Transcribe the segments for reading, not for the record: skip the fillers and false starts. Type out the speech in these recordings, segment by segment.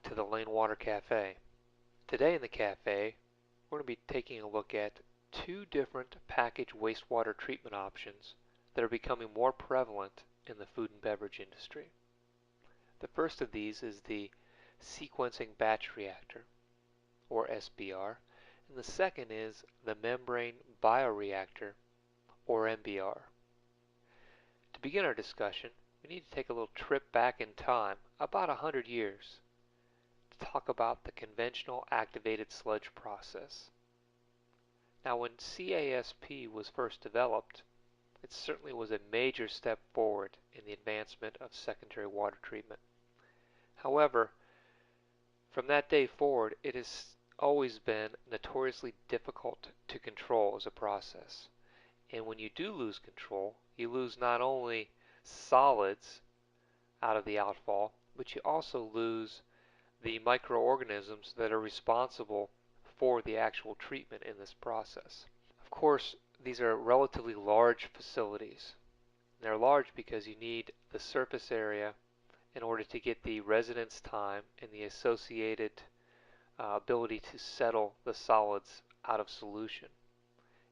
back to the Lane Water Cafe. Today in the cafe, we're going to be taking a look at two different packaged wastewater treatment options that are becoming more prevalent in the food and beverage industry. The first of these is the sequencing batch reactor, or SBR, and the second is the membrane bioreactor, or MBR. To begin our discussion, we need to take a little trip back in time, about 100 years, to talk about the conventional activated sludge process. Now, when CASP was first developed, it certainly was a major step forward in the advancement of secondary water treatment. However, from that day forward, it has always been notoriously difficult to control as a process. And when you do lose control, you lose not only solids out of the outfall, but you also lose the microorganisms that are responsible for the actual treatment in this process. Of course, these are relatively large facilities. They're large because you need the surface area in order to get the residence time and the associated ability to settle the solids out of solution.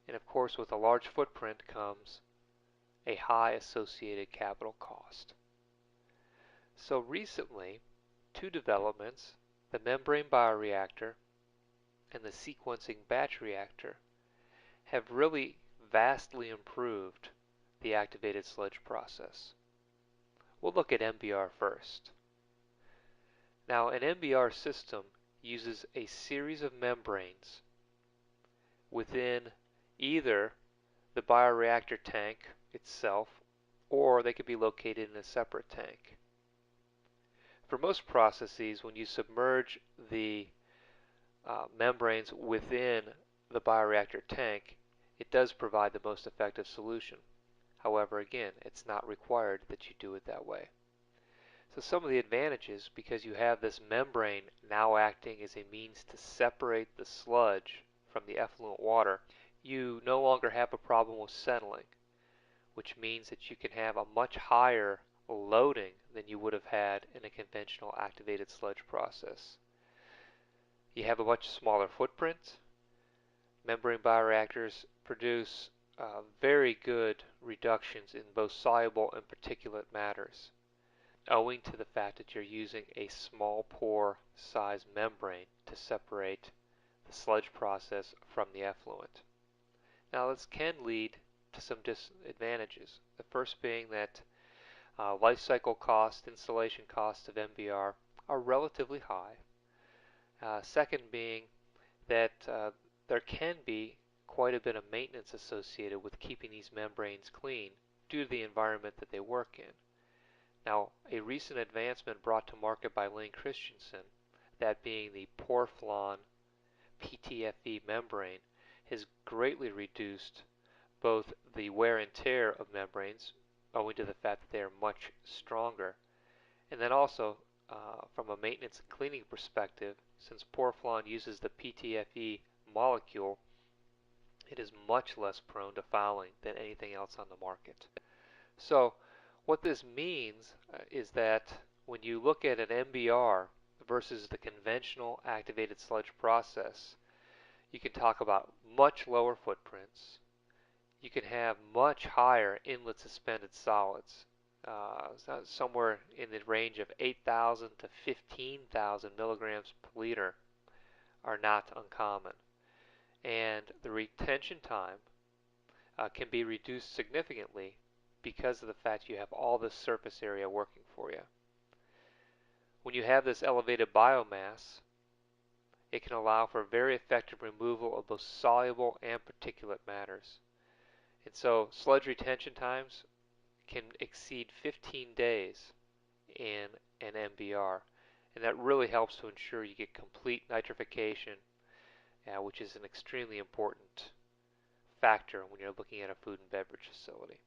And of course, with a large footprint comes a high associated capital cost. So recently, two developments, the membrane bioreactor and the sequencing batch reactor, have really vastly improved the activated sludge process. We'll look at MBR first. Now, an MBR system uses a series of membranes within either the bioreactor tank itself, or they could be located in a separate tank. For most processes, when you submerge the membranes within the bioreactor tank, it does provide the most effective solution. However, again, it's not required that you do it that way. So some of the advantages, because you have this membrane now acting as a means to separate the sludge from the effluent water, you no longer have a problem with settling, which means that you can have a much higher loading than you would have had in a conventional activated sludge process. You have a much smaller footprint. Membrane bioreactors produce very good reductions in both soluble and particulate matters, owing to the fact that you're using a small pore size membrane to separate the sludge process from the effluent. Now, this can lead to some disadvantages. The first being that life cycle cost, installation costs of MBR are relatively high. Second being that there can be quite a bit of maintenance associated with keeping these membranes clean due to the environment that they work in. Now, a recent advancement brought to market by Lane Christensen, that being the Porflon PTFE membrane, has greatly reduced both the wear and tear of membranes, owing to the fact that they are much stronger, and then also from a maintenance and cleaning perspective, since Porflon uses the PTFE molecule, it is much less prone to fouling than anything else on the market. So what this means is that when you look at an MBR versus the conventional activated sludge process, you can talk about much lower footprints. You can have much higher inlet suspended solids, somewhere in the range of 8,000 to 15,000 milligrams per liter are not uncommon. And the retention time can be reduced significantly because of the fact you have all this surface area working for you. When you have this elevated biomass, it can allow for very effective removal of both soluble and particulate matters. And so sludge retention times can exceed 15 days in an MBR, and that really helps to ensure you get complete nitrification, which is an extremely important factor when you're looking at a food and beverage facility.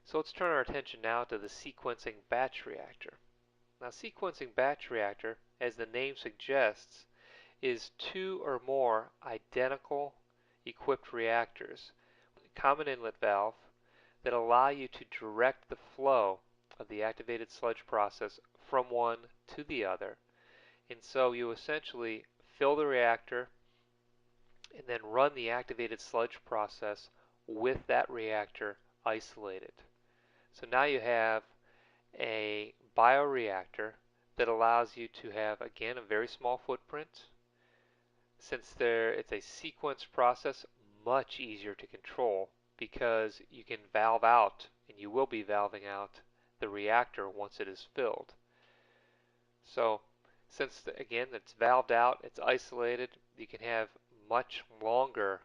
So let's turn our attention now to the sequencing batch reactor. Now, sequencing batch reactor, as the name suggests, is two or more identical equipped reactors, common inlet valve, that allow you to direct the flow of the activated sludge process from one to the other And so you essentially fill the reactor and then run the activated sludge process with that reactor isolated. So now you have a bioreactor that allows you to have, again, a very small footprint. Since it's a sequence process, much easier to control because you can valve out, and you will be valving out, the reactor once it is filled. So since, again, it's valved out, it's isolated, you can have much longer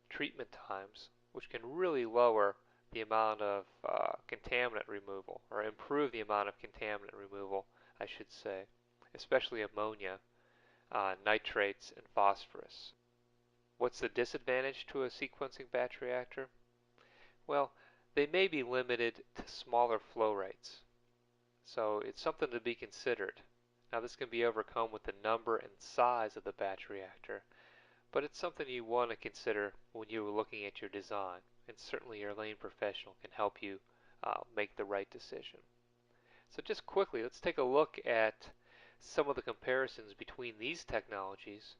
treatment times, which can really lower the amount of contaminant removal, or improve the amount of contaminant removal, I should say, especially ammonia, nitrates, and phosphorus. What's the disadvantage to a sequencing batch reactor? Well, they may be limited to smaller flow rates. So it's something to be considered. Now this can be overcome with the number and size of the batch reactor, but it's something you want to consider when you're looking at your design, and certainly your lane professional can help you make the right decision. So just quickly, let's take a look at some of the comparisons between these technologies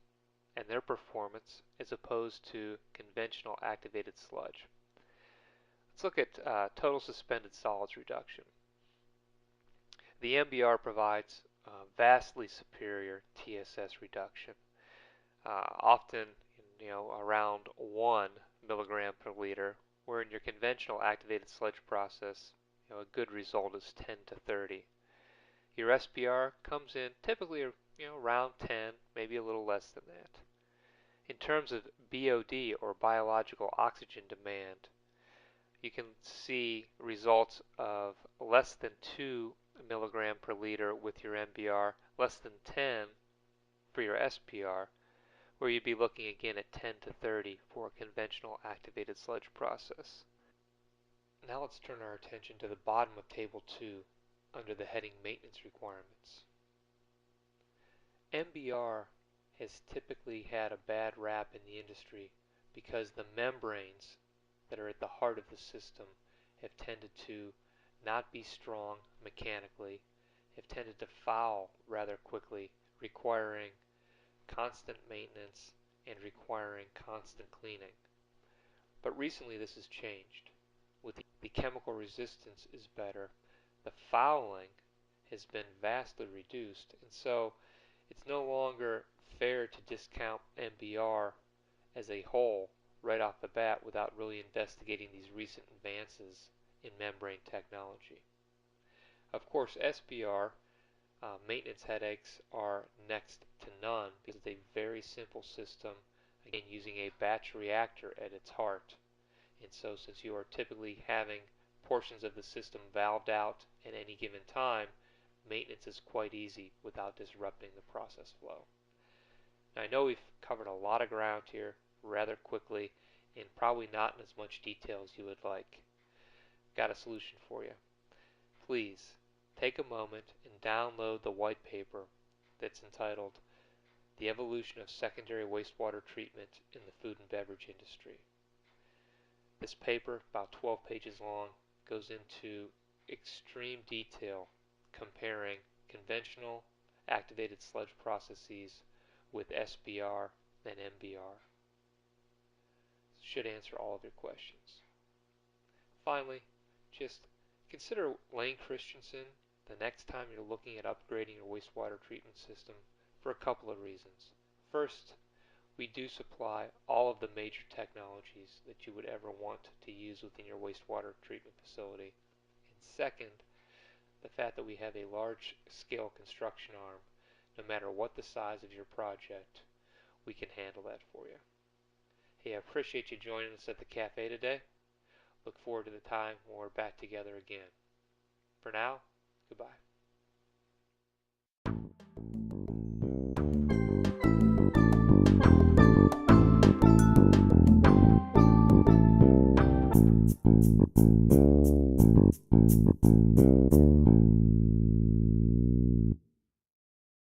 and their performance as opposed to conventional activated sludge. Let's look at total suspended solids reduction. The MBR provides vastly superior TSS reduction, often around 1 milligram per liter, where in your conventional activated sludge process, a good result is 10 to 30. Your SBR comes in typically around 10, maybe a little less than that. In terms of BOD, or biological oxygen demand, you can see results of less than 2 milligram per liter with your MBR, less than 10 for your SPR, where you'd be looking again at 10 to 30 for a conventional activated sludge process. Now let's turn our attention to the bottom of Table 2 under the heading Maintenance Requirements. MBR has typically had a bad rap in the industry because the membranes that are at the heart of the system have tended to not be strong mechanically, have tended to foul rather quickly, requiring constant maintenance and requiring constant cleaning. But recently this has changed. With the chemical resistance is better, the fouling has been vastly reduced, and so it's no longer fair to discount MBR as a whole right off the bat without really investigating these recent advances in membrane technology. Of course, SBR maintenance headaches are next to none because it's a very simple system, again using a batch reactor at its heart. And so since you are typically having portions of the system valved out at any given time, maintenance is quite easy without disrupting the process flow. Now, I know we've covered a lot of ground here rather quickly and probably not in as much detail as you would like. Got a solution for you. Please take a moment and download the white paper that's entitled The Evolution of Secondary Wastewater Treatment in the Food and Beverage Industry. This paper, about 12 pages long, goes into extreme detail comparing conventional activated sludge processes with SBR and MBR. Should answer all of your questions. Finally, just consider Lane Christensen the next time you're looking at upgrading your wastewater treatment system for a couple of reasons. First, we do supply all of the major technologies that you would ever want to use within your wastewater treatment facility. And second, the fact that we have a large-scale construction arm, no matter what the size of your project, we can handle that for you. Hey, I appreciate you joining us at the cafe today. Look forward to the time when we're back together again. For now, goodbye.